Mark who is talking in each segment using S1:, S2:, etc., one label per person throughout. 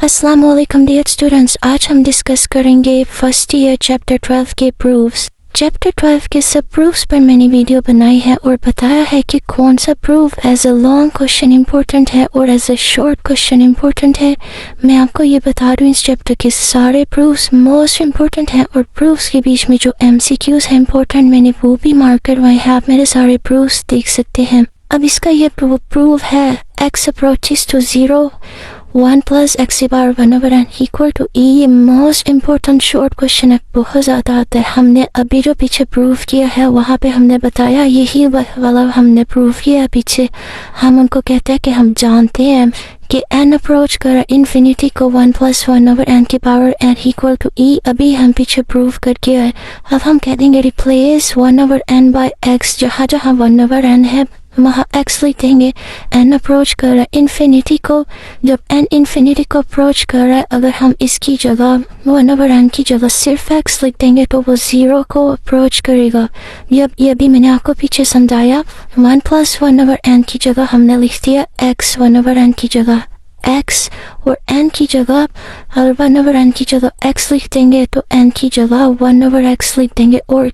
S1: अस्सलाम वालेकुम dear students, आज हम डिस्कस करेंगे फर्स्ट ईयर चैप्टर 12 के प्रूफ्स। चैप्टर 12 के सब प्रूफ्स पर मैंने वीडियो बनाई है और बताया है कि कौन सा proof as a long question important है और as a short question important है। मैं आपको ये बता दूं इस चैप्टर के सारे प्रूफ्स मोस्ट इम्पोर्टेंट हैं और प्रूफ्स के बीच में जो MCQs है इम्पोर्टेंट मैंने वो भी मार्क करवाए हैं। आप मेरे सारे प्रूफ्स देख सकते हैं। अब इसका ये प्रूफ है x approaches to 0 1 plus x bar 1/n equal to e। ये मोस्ट इम्पोर्टेंट शॉर्ट क्वेश्चन है, बहुत ज़्यादा आता है। हमने अभी जो पीछे प्रूफ किया है वहाँ पे हमने बताया यही वाला हमने प्रूफ किया पीछे। हम उनको कहते हैं कि हम जानते हैं कि n अप्रोच कर इन्फिनिटी को 1 + 1/n की power n equal to e। अभी हम पीछे प्रूफ कर किया है। अब हम कह देंगे रिप्लेस 1/n बाय x। जहाँ जहाँ 1/n है वहाँ x लिख देंगे। n अप्रोच कर रहा है इन्फिनिटी को, जब n इन्फिनिटी को अप्रोच कर रहा है अगर हम इसकी जगह 1/n की जगह सिर्फ x लिख देंगे तो वो 0 को अप्रोच करेगा। ये भी मैंने आपको पीछे समझाया। 1 + 1/n की जगह हमने लिख दिया x, 1/n की जगह x और n की जगह और 1/n की जगह x लिख देंगे तो n की जगह 1/x लिख देंगे और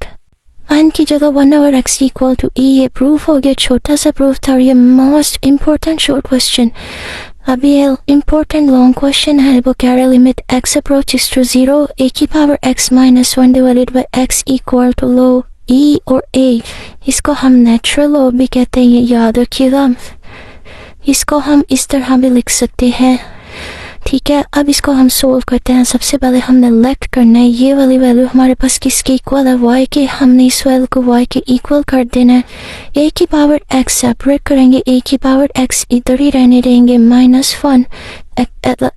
S1: n की जगह 1/x इक्वल टू e। ये प्रूफ हो गया, छोटा सा प्रूफ था और ये मोस्ट इम्पोर्टेंट शॉर्ट क्वेश्चन। अभी ये इम्पोर्टेंट लॉन्ग क्वेश्चन है। वो कह रहे limit x approaches to 0 a की power x - 1 divided by x equal to log e और a। इसको हम नेचुरल लॉ भी कहते हैं, ये याद रखिएगा। इसको हम इस तरह भी लिख सकते हैं, ठीक है। अब इसको हम सोल्व करते हैं। सबसे पहले हमने लेट करना है ये वाली वैल्यू हमारे पास किसके इक्वल है, y के। हमने इस वैल्यू को y के इक्वल कर देना है। a की पावर x सेपरेट करेंगे, a की पावर x इधर ही रहने देंगे, -1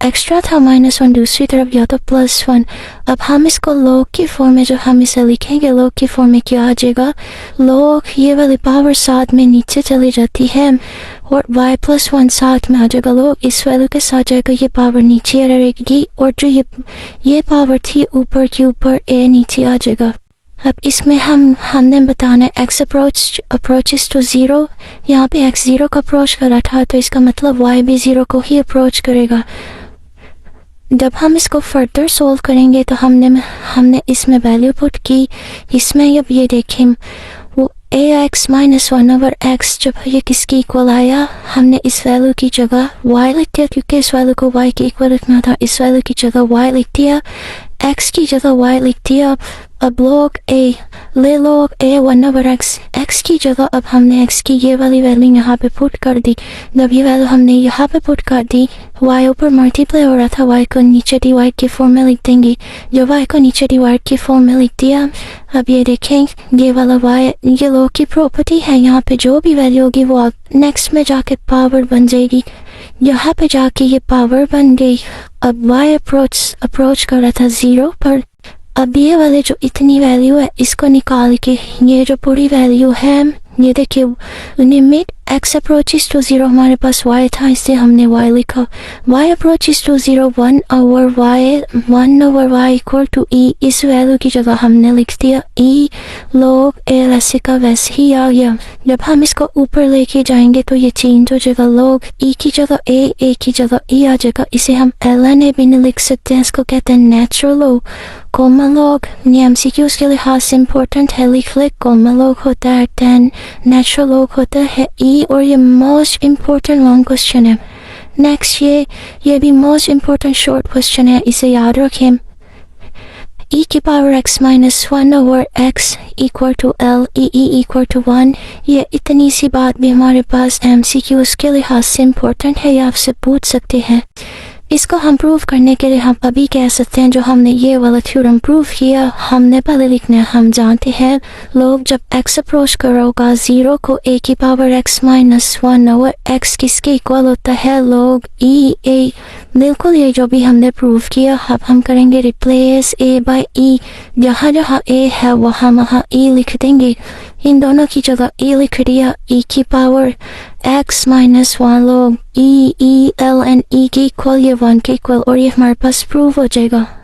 S1: एक्स्ट्रा था -1 दूसरी तरफ या तो +1। अब हम इसको लॉग की फॉर्म में जो हम इसे लिखेंगे लॉग की फॉर्म में क्या आ जाएगा, लॉग ये वाली पावर साथ में नीचे चली जाती है और y + 1 साथ में आ जाएगा। लॉग इस वैल्यू के साथ जाएगा, ये पावर नीचे रहेगी और जो ये पावर थी ऊपर की ऊपर a नीचे आ जाएगा। अब इसमें हमने बताना है x अप्रोचेस टू 0। यहाँ पे x 0 का अप्रोच कर रहा था तो इसका मतलब y भी 0 को ही अप्रोच करेगा। जब हम इसको फर्दर सोल्व करेंगे तो हमने इसमें वैल्यू पुट की। इसमें अब ये देखें वो ax - 1/x जब ये किसकी इक्वल आया, हमने इस वैल्यू की जगह y लिख दिया क्योंकि इस वैल्यू को y के इक्वल लिखना था। इस वैल्यू की जगह y लिख दिया, x की जगह y लिख दिया। अब log a ले log a 1/x x की जगह अब हमने x की ये वाली वैल्यू यहाँ पे पुट कर दी। जब ये वैल्यू हमने यहाँ पे पुट कर दी, y ऊपर मल्टीप्लाई हो रहा था, y को नीचे डिवाइड की फॉर्म में लिख देंगे। जब y को नीचे डिवाइड की फॉर्म में लिख दिया, अब ये देखें ये वाला y ये log की प्रॉपर्टी है, यहाँ पे जो भी वैल्यू होगी वो नेक्स्ट में जाके पावर बन जाएगी। यहाँ पे जाके ये पावर बन गई। अब y अप्रोच कर रहा था 0 पर। अब ये वाले जो इतनी वैल्यू है इसको निकाल के ये जो पूरी वैल्यू है ये देखिए लिमिट x अप्रोचेस टू 0 हमारे पास y था इससे हमने y लिखा। y approaches to 0 1/y equal to e। इस वैल्यू की जगह हमने लिख दिया e log a वैसे का वैसे ही आ गया। जब हम इसको ऊपर लेके जाएंगे तो ये चेंज हो जाएगा, log e की जगह a की जगह e आ जाएगा। इसे हम ln भी नहीं लिख सकते हैं, इसको कहते हैं नेचुरल लॉग। कॉमन लॉग ये MCQs के लिहाज से इम्पोर्टेंट है, लिख ले। कॉमन लॉग होता है 10, नेचुरल लॉग होता है e और ये मोस्ट इम्पोर्टेंट लॉन्ग क्वेश्चन है। नेक्स्ट ये भी मोस्ट इम्पोर्टेंट शॉर्ट क्वेश्चन है, इसे याद रखें। e की power x - 1/x equal to l e equal to 1। ये इतनी सी बात भी हमारे पास MCQs के लिहाज से इम्पोर्टेंट है, ये आपसे पूछ सकते हैं। इसको हम प्रूव करने के लिए हम अभी कह सकते हैं जो हमने ये वाला थ्योरम प्रूव किया हमने पहले लिखना है। हम जानते हैं लोग जब x अप्रोच कर रहा होगा 0 को a की पावर x - 1/x किसके इक्वल होता है, log e a। बिल्कुल ये जो भी हमने प्रूव किया। अब हम करेंगे रिप्लेस a बाय e। जहाँ जहाँ a है वहाँ e लिख देंगे। इन दोनों की जगह e लिख दिया, e की power x - 1 log e l n e के इक्वल ये 1 के इक्वल और ये हमारे पास प्रूव हो जाएगा।